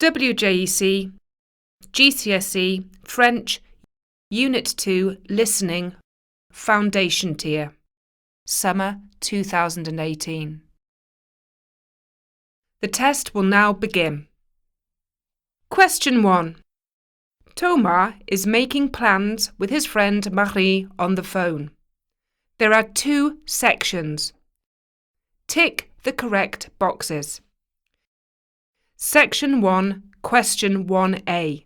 WJEC, GCSE, French, Unit 2, Listening, Foundation Tier, Summer 2018. The test will now begin. Question 1. Thomas is making plans with his friend Marie on the phone. There are 2 sections. Tick the correct boxes. Section 1, Question 1A.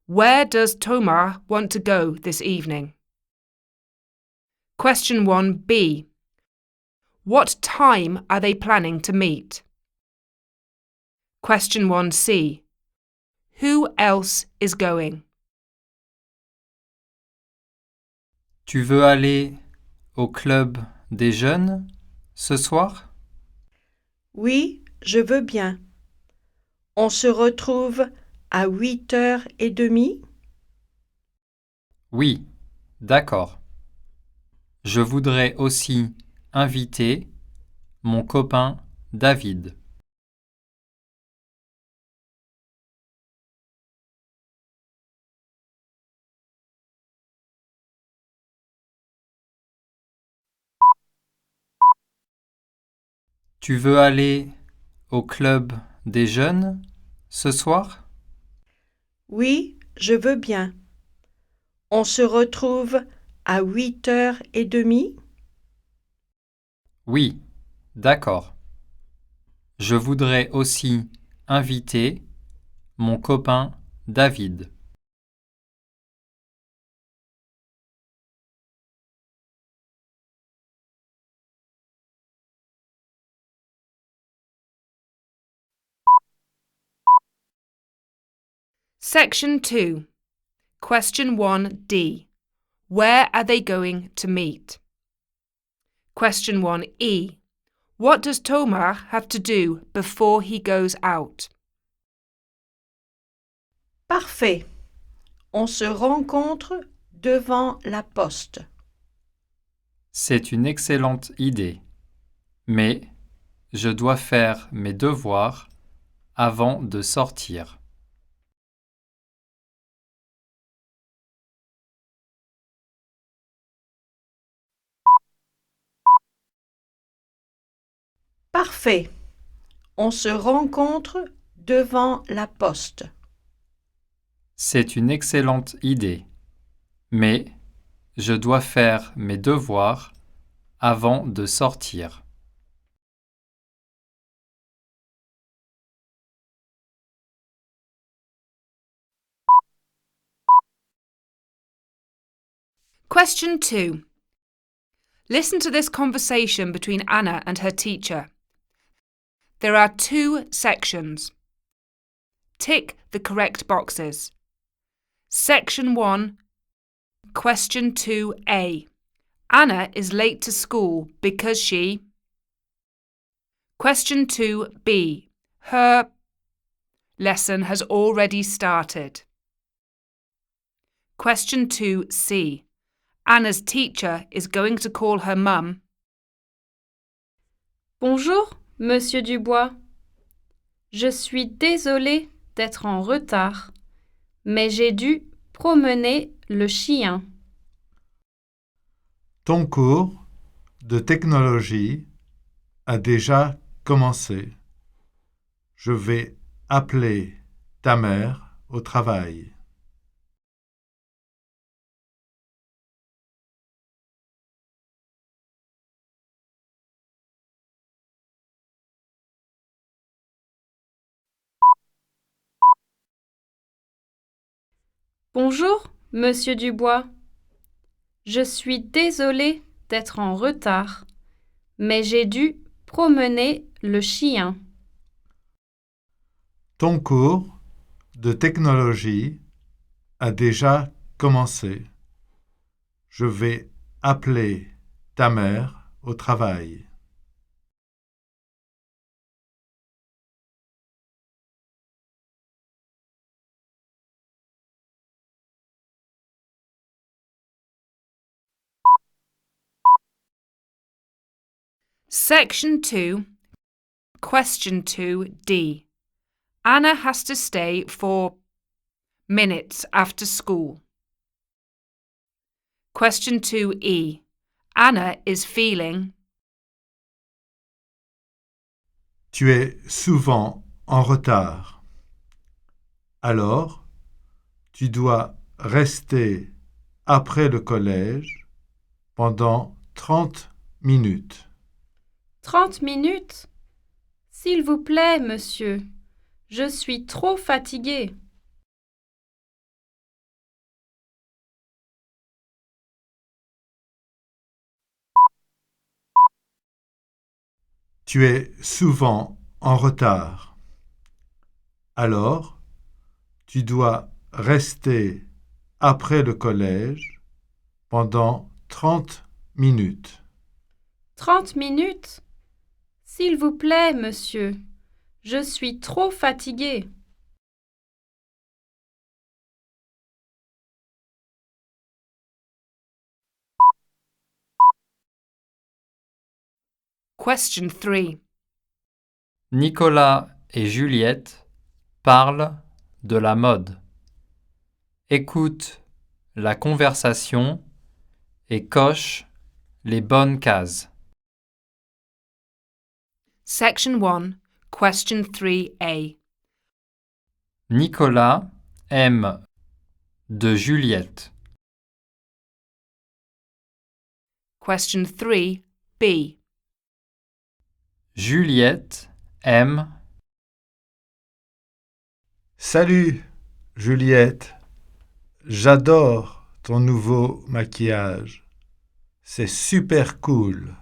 Where does Thomas want to go this evening? Question 1B. What time are they planning to meet? Question 1C. Who else is going? Tu veux aller au club des jeunes ce soir? Oui, je veux bien. On se retrouve à 8h30? Oui, d'accord. Je voudrais aussi inviter mon copain David. Tu veux aller au club des jeunes ce soir? Oui, je veux bien. On se retrouve à 8h30? Oui, d'accord. Je voudrais aussi inviter mon copain David. Section 2, Question 1D. Where are they going to meet? Question 1E. What does Thomas have to do before he goes out? Parfait. On se rencontre devant la poste. C'est une excellente idée, mais je dois faire mes devoirs avant de sortir. Parfait. On se rencontre devant la poste. C'est une excellente idée, mais je dois faire mes devoirs avant de sortir. Question 2. Listen to this conversation between Anna and her teacher. There are 2 sections. Tick the correct boxes. Section 1, Question 2A. Anna is late to school because she... Question 2B. Her lesson has already started. Question 2C. Anna's teacher is going to call her mum. Bonjour, Monsieur Dubois. Je suis désolée d'être en retard, mais j'ai dû promener le chien. Ton cours de technologie a déjà commencé. Je vais appeler ta mère au travail. Bonjour, Monsieur Dubois. Je suis désolée d'être en retard, mais j'ai dû promener le chien. Ton cours de technologie a déjà commencé. Je vais appeler ta mère au travail. Section 2, Question 2D. Anna has to stay for minutes after school. Question 2E. Anna is feeling. Tu es souvent en retard. Alors, tu dois rester après le collège pendant 30 minutes. 30 minutes? S'il vous plaît, monsieur. Je suis trop fatiguée. Tu es souvent en retard. Alors, tu dois rester après le collège pendant 30 minutes. 30 minutes? S'il vous plaît, monsieur. Je suis trop fatiguée. Question 3. Nicolas et Juliette parlent de la mode. Écoute la conversation et coche les bonnes cases. Section 1, Question 3A. Nicolas aime de Juliette. Question 3B. Juliette aime. Salut, Juliette. J'adore ton nouveau maquillage. C'est super cool.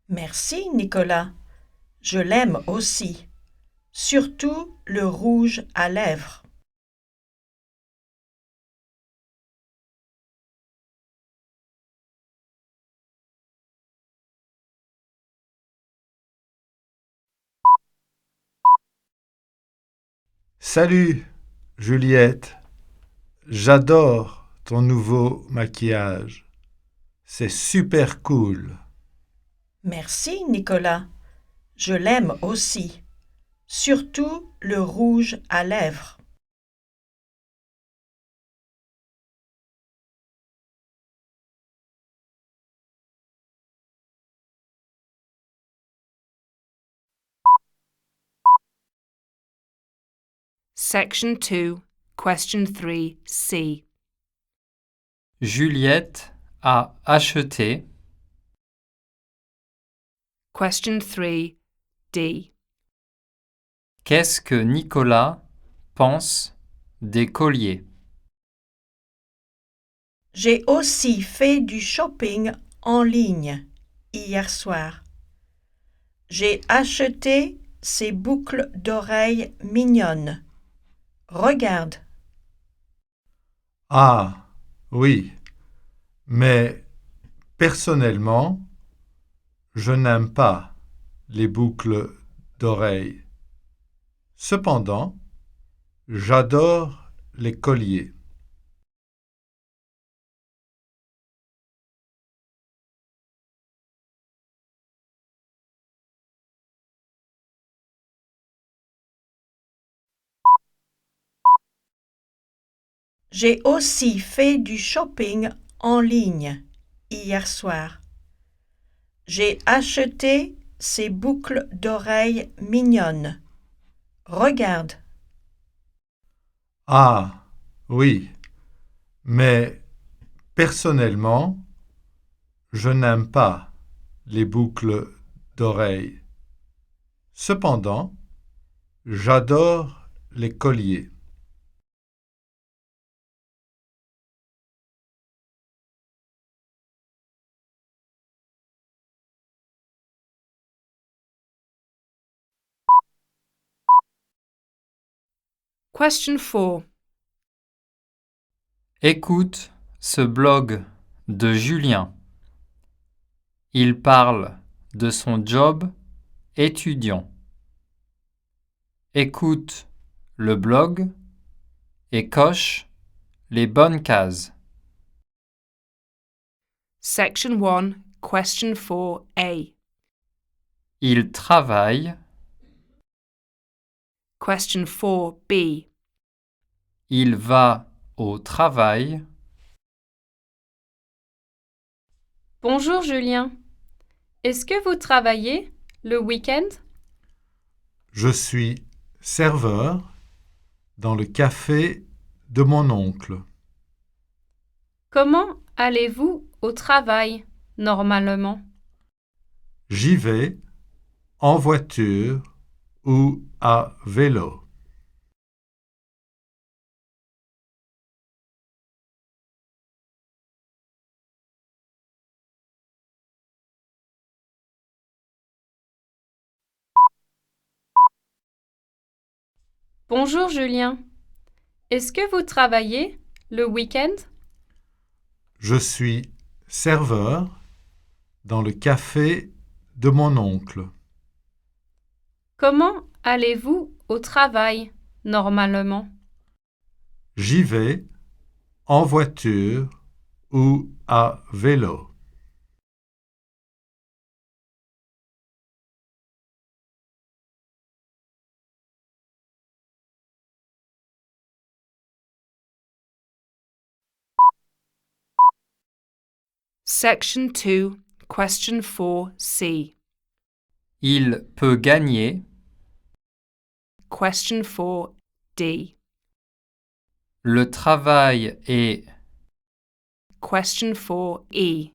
Merci, Nicolas. Je l'aime aussi. Surtout le rouge à lèvres. Salut, Juliette. J'adore ton nouveau maquillage. C'est super cool. Merci, Nicolas. Je l'aime aussi. Surtout le rouge à lèvres. Section 2, Question 3C. Juliette a acheté. Question 3D. Qu'est-ce que Nicolas pense des colliers? J'ai aussi fait du shopping en ligne hier soir. J'ai acheté ces boucles d'oreilles mignonnes. Regarde. Ah, oui. Mais personnellement, je n'aime pas les boucles d'oreilles. Cependant, j'adore les colliers. J'ai aussi fait du shopping en ligne hier soir. J'ai acheté ces boucles d'oreilles mignonnes. Regarde. Ah, oui. Mais personnellement, je n'aime pas les boucles d'oreilles. Cependant, j'adore les colliers. Question 4. Écoute ce blog de Julien. Il parle de son job étudiant. Écoute le blog et coche les bonnes cases. Section 1, Question 4A. Il travaille. Question 4b. Il va au travail. Bonjour Julien. Est-ce que vous travaillez le week-end? Je suis serveur dans le café de mon oncle. Comment allez-vous au travail normalement? J'y vais en voiture ou à vélo. Bonjour Julien. Est-ce que vous travaillez le week-end? Je suis serveur dans le café de mon oncle. Comment allez-vous au travail normalement? J'y vais en voiture ou à vélo. Section 2, Question 4c. Il peut gagner. Question 4d. Le travail est. Question 4e.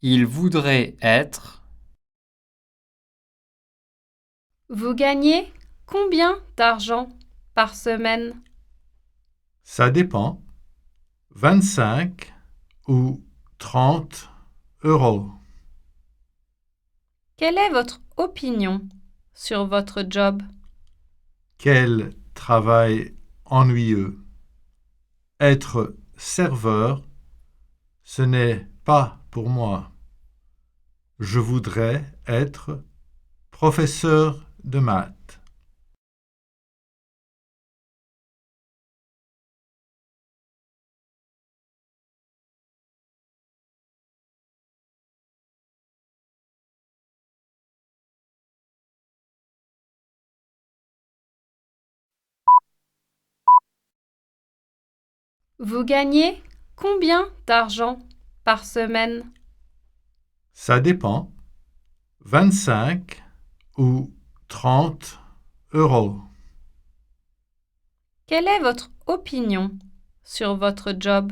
Il voudrait être. Vous gagnez combien d'argent par semaine? Ça dépend. 25 ou 30 euros. Quelle est votre opinion sur votre job? Quel travail ennuyeux. Être serveur, ce n'est pas pour moi. Je voudrais être professeur de maths. Vous gagnez combien d'argent par semaine? Ça dépend. 25 ou 30 euros. Quelle est votre opinion sur votre job?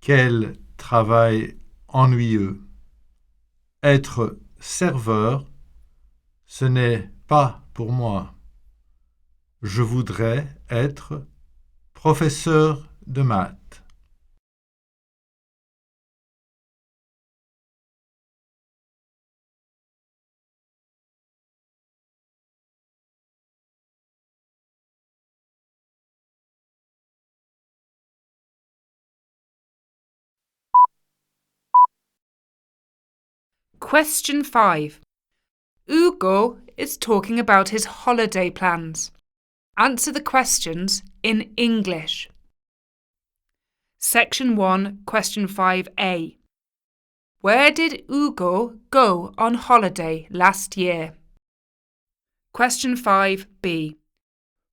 Quel travail ennuyeux. Être serveur, ce n'est pas pour moi. Je voudrais être professeur de maths. Question 5. Hugo is talking about his holiday plans. Answer the questions in English. Section 1, Question 5a. Where did Hugo go on holiday last year? Question 5b.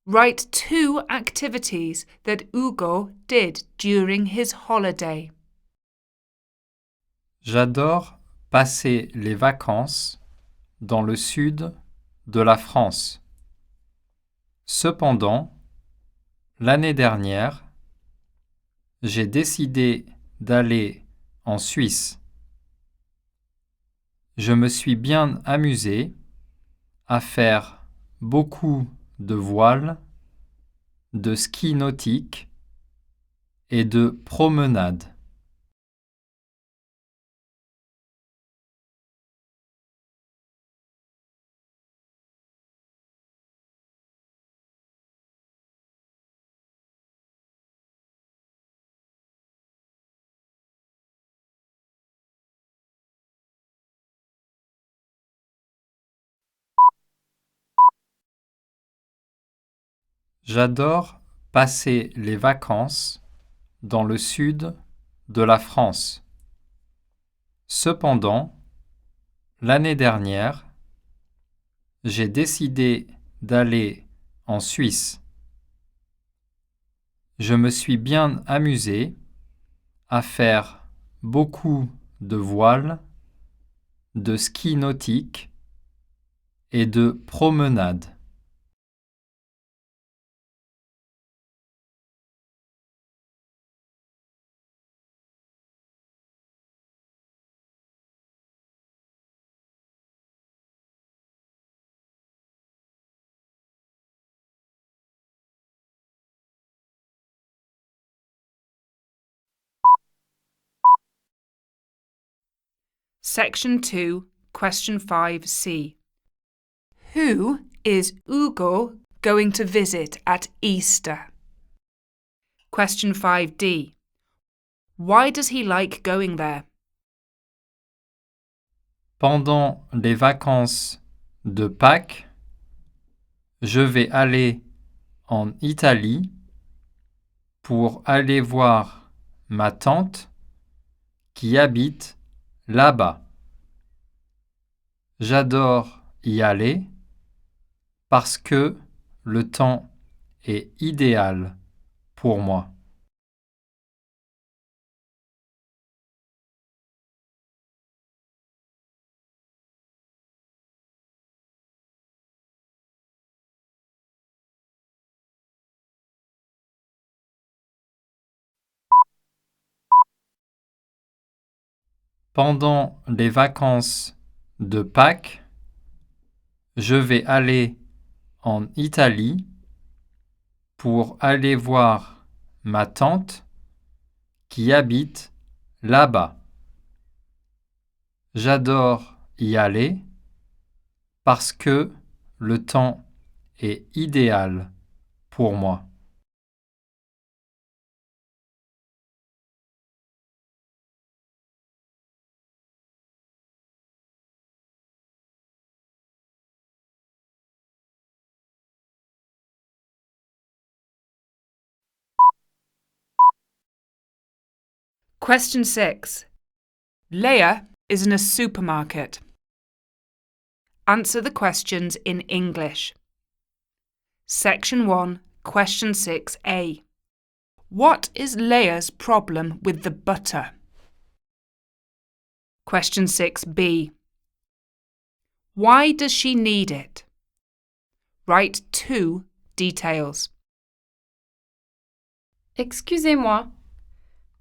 Write 2 activities that Hugo did during his holiday. J'adore passer les vacances dans le sud de la France. Cependant, l'année dernière, j'ai décidé d'aller en Suisse. Je me suis bien amusé à faire beaucoup de voile, de ski nautique et de promenade. J'adore passer les vacances dans le sud de la France. Cependant, l'année dernière, j'ai décidé d'aller en Suisse. Je me suis bien amusé à faire beaucoup de voile, de ski nautique et de promenade. Section 2, Question 5C. Who is Hugo going to visit at Easter? Question 5D. Why does he like going there? Pendant les vacances de Pâques, je vais aller en Italie pour aller voir ma tante qui habite là-bas. J'adore y aller parce que le temps est idéal pour moi. Pendant les vacances de Pâques, je vais aller en Italie pour aller voir ma tante qui habite là-bas. J'adore y aller parce que le temps est idéal pour moi. Question 6. Leah is in a supermarket. Answer the questions in English. Section 1, Question 6A. What is Leah's problem with the butter? Question 6B. Why does she need it? Write 2 details. Excusez-moi,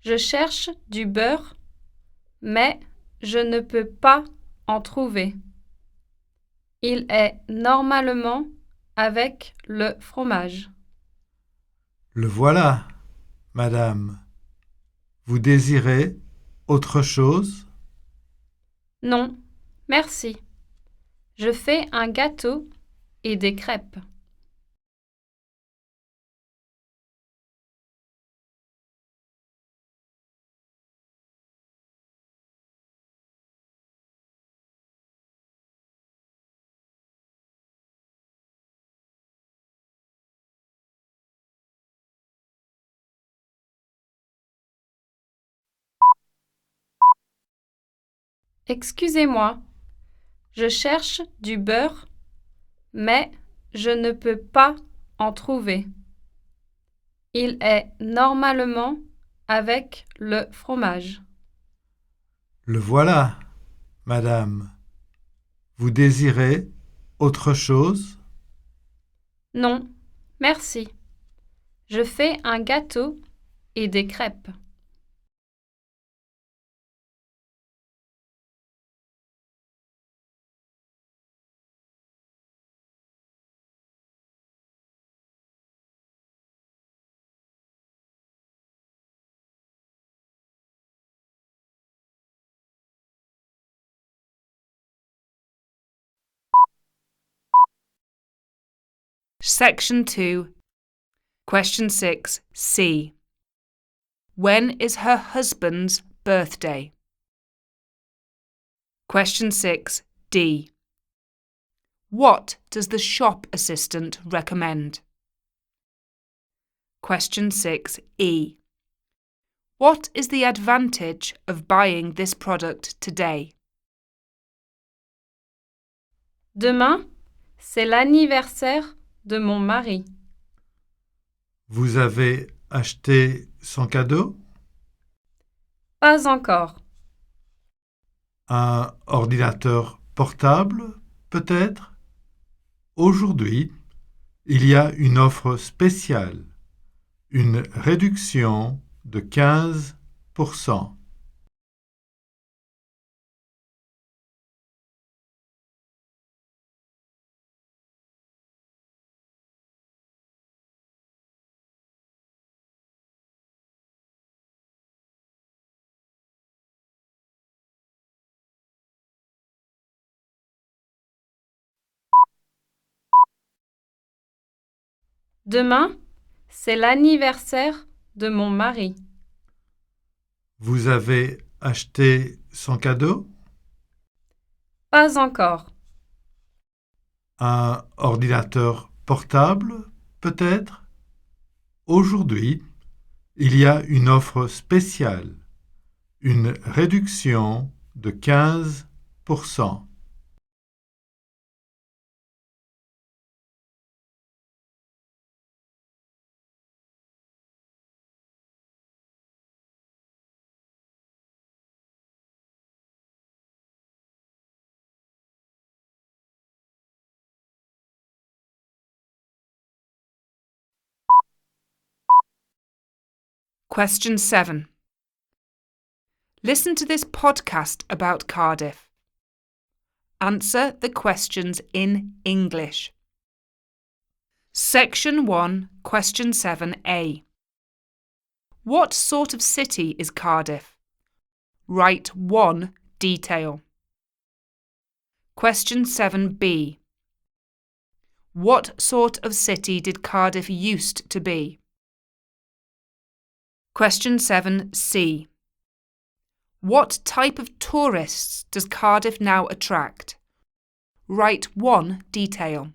je cherche du beurre, mais je ne peux pas en trouver. Il est normalement avec le fromage. Le voilà, madame. Vous désirez autre chose? Non, merci. Je fais un gâteau et des crêpes. Excusez-moi, je cherche du beurre, mais je ne peux pas en trouver. Il est normalement avec le fromage. Le voilà, madame. Vous désirez autre chose? Non, merci. Je fais un gâteau et des crêpes. Section 2, Question 6C. When is her husband's birthday? Question 6D. What does the shop assistant recommend? Question 6E. What is the advantage of buying this product today? Demain, c'est l'anniversaire de mon mari. Vous avez acheté son cadeau? Pas encore. Un ordinateur portable, peut-être? Aujourd'hui, il y a une offre spéciale, une réduction de 15%. Demain, c'est l'anniversaire de mon mari. Vous avez acheté son cadeau? Pas encore. Un ordinateur portable, peut-être? Aujourd'hui, il y a une offre spéciale, une réduction de 15%. Question 7. Listen to this podcast about Cardiff. Answer the questions in English. Section 1, Question 7a. What sort of city is Cardiff? Write one detail. Question 7b. What sort of city did Cardiff used to be? Question 7c. What type of tourists does Cardiff now attract? Write one detail.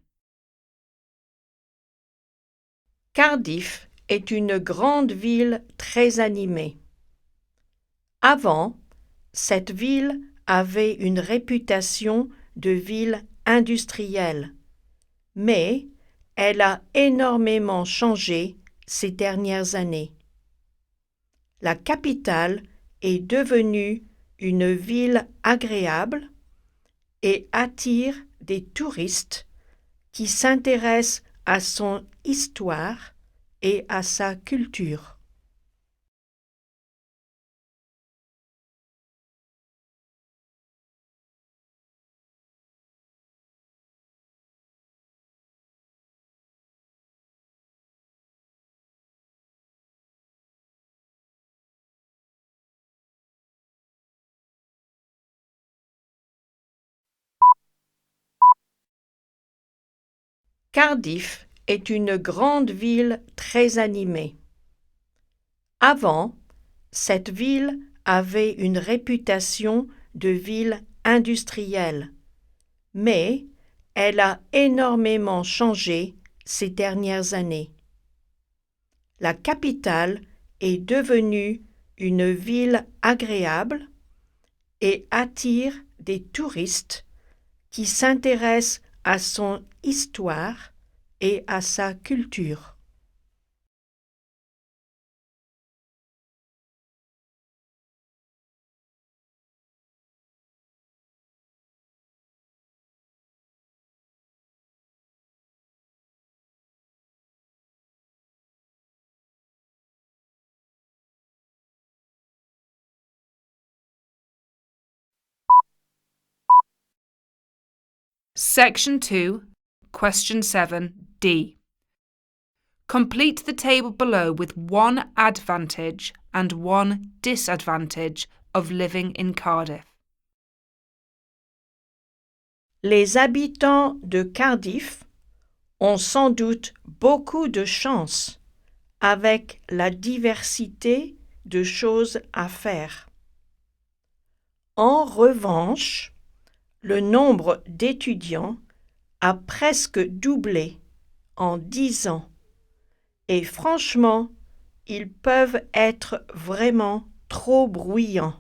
Cardiff est une grande ville très animée. Avant, cette ville avait une réputation de ville industrielle, mais elle a énormément changé ces dernières années. La capitale est devenue une ville agréable et attire des touristes qui s'intéressent à son histoire et à sa culture. Cardiff est une grande ville très animée. Avant, cette ville avait une réputation de ville industrielle, mais elle a énormément changé ces dernières années. La capitale est devenue une ville agréable et attire des touristes qui s'intéressent à son histoire et à sa culture. Section 2, Question 7d. Complete the table below with one advantage and one disadvantage of living in Cardiff. Les habitants de Cardiff ont sans doute beaucoup de chance avec la diversité de choses à faire. En revanche, le nombre d'étudiants a presque doublé en 10 ans et franchement, ils peuvent être vraiment trop bruyants.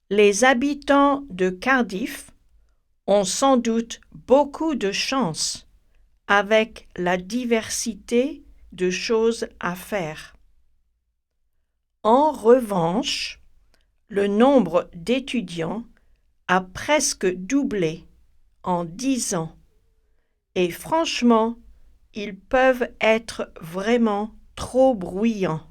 Les habitants de Cardiff ont sans doute beaucoup de chance avec la diversité de choses à faire. En revanche, le nombre d'étudiants a presque doublé en 10 ans et franchement, ils peuvent être vraiment trop bruyants.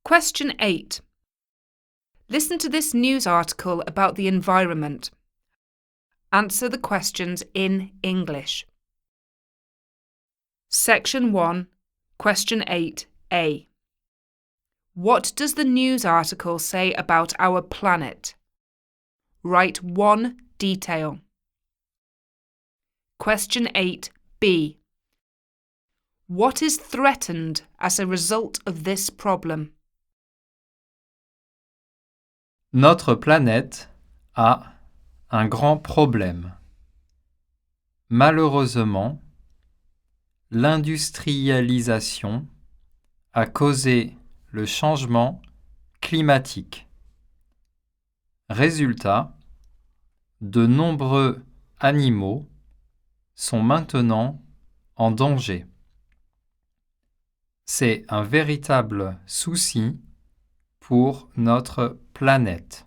Question 8. Listen to this news article about the environment. Answer the questions in English. Section 1, Question 8a. What does the news article say about our planet? Write one detail. Question 8b. What is threatened as a result of this problem? Notre planète a un grand problème. Malheureusement, l'industrialisation a causé le changement climatique. Résultat, de nombreux animaux sont maintenant en danger. C'est un véritable souci pour notre planète.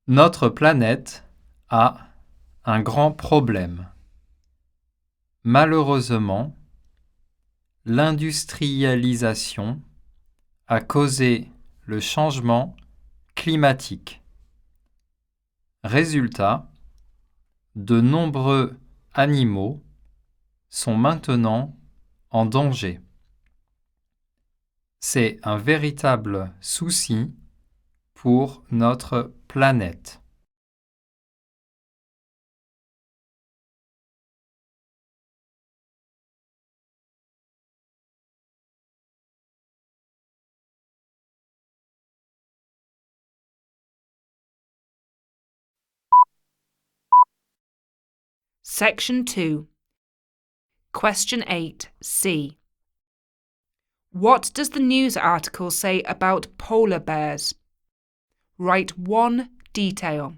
Notre planète a un grand problème. Malheureusement, l'industrialisation a causé le changement climatique. Résultat, de nombreux animaux sont maintenant en danger. C'est un véritable souci pour notre planète. Section 2, Question 8c. What does the news article say about polar bears? Write one detail.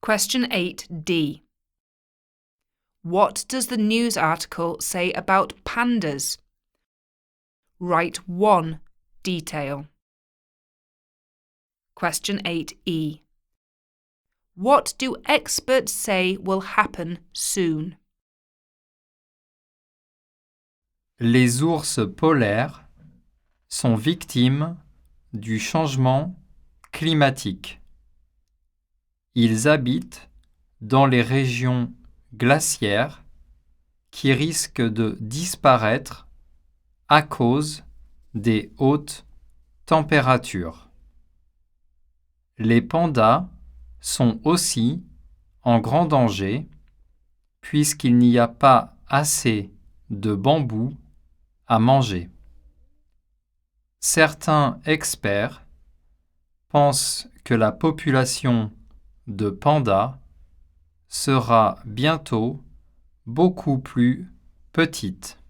Question 8d. What does the news article say about pandas? Write one detail. Question 8e. What do experts say will happen soon? Les ours polaires sont victimes du changement climatique. Ils habitent dans les régions glaciaires qui risquent de disparaître à cause des hautes températures. Les pandas sont aussi en grand danger puisqu'il n'y a pas assez de bambou à manger. Certains experts pensent que la population de pandas sera bientôt beaucoup plus petite.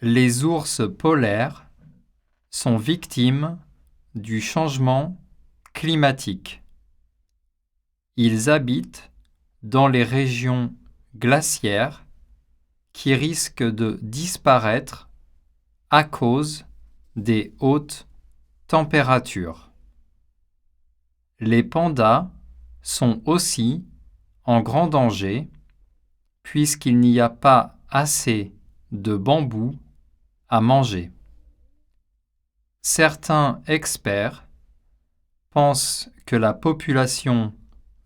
Les ours polaires sont victimes du changement climatique. Ils habitent dans les régions glaciaires qui risquent de disparaître à cause des hautes températures. Les pandas sont aussi en grand danger puisqu'il n'y a pas assez de bambou à manger. Certains experts pensent que la population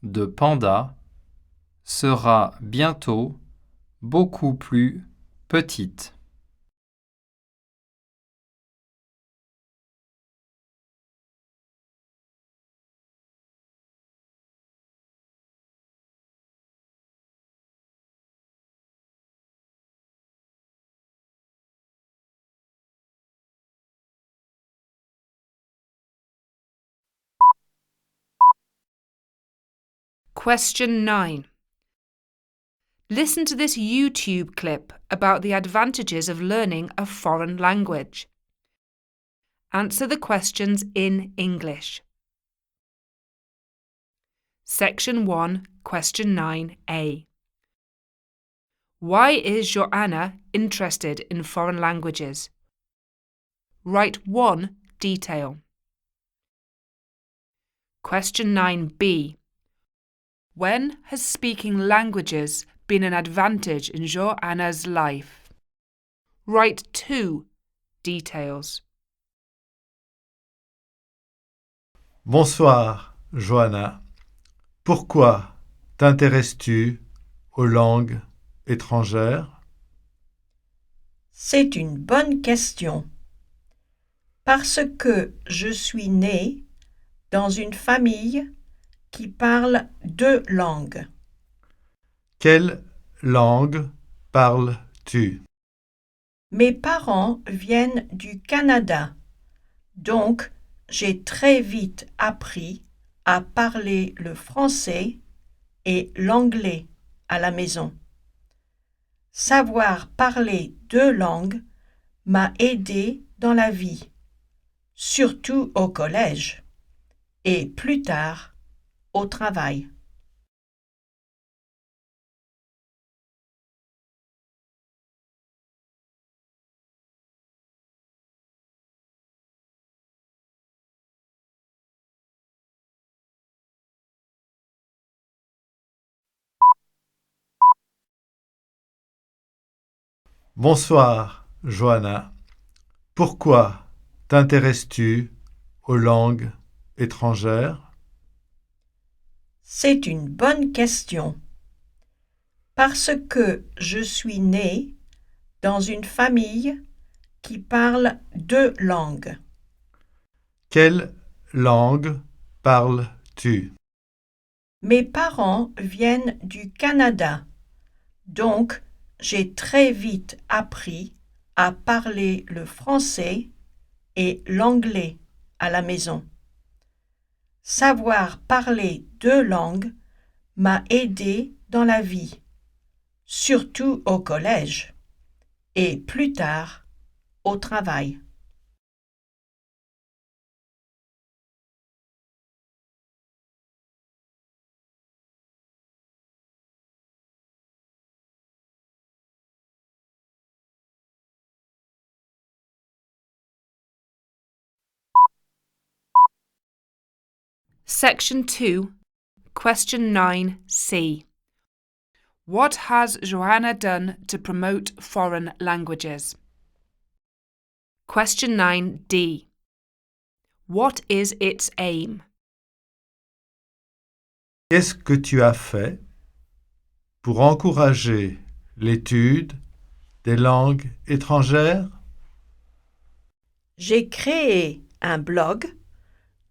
de pandas sera bientôt beaucoup plus petite. Question 9. Listen to this YouTube clip about the advantages of learning a foreign language. Answer the questions in English. Section 1, Question 9a. Why is Joanna interested in foreign languages? Write one detail. Question 9b. When has speaking languages been an advantage in Joanna's life? Write two details. Bonsoir, Johanna. Pourquoi t'intéresses-tu aux langues étrangères? C'est une bonne question. Parce que je suis née dans une famille qui parle deux langues. Quelle langue parles-tu? Mes parents viennent du Canada, donc j'ai très vite appris à parler le français et l'anglais à la maison. Savoir parler deux langues m'a aidé dans la vie, surtout au collège et plus tard au travail. Bonsoir, Johanna. Pourquoi t'intéresses-tu aux langues étrangères? C'est une bonne question. Parce que je suis née dans une famille qui parle deux langues. Quelle langue parles-tu? Mes parents viennent du Canada, donc j'ai très vite appris à parler le français et l'anglais à la maison. Savoir parler deux langues m'a aidé dans la vie, surtout au collège et plus tard au travail. Section 2, Question 9c. What has Joanna done to promote foreign languages? Question 9d. What is its aim? Qu'est-ce que tu as fait pour encourager l'étude des langues étrangères? J'ai créé un blog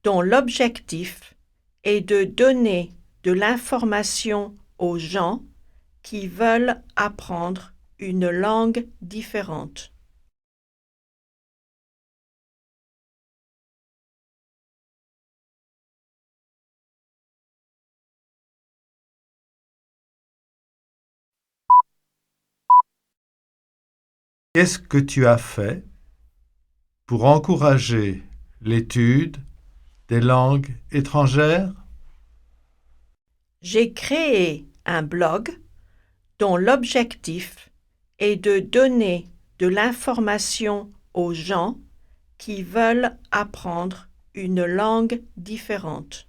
dont l'objectif est de donner de l'information aux gens qui veulent apprendre une langue différente. Qu'est-ce que tu as fait pour encourager l'étude des langues étrangères? J'ai créé un blog dont l'objectif est de donner de l'information aux gens qui veulent apprendre une langue différente.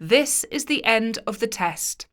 This is the end of the test.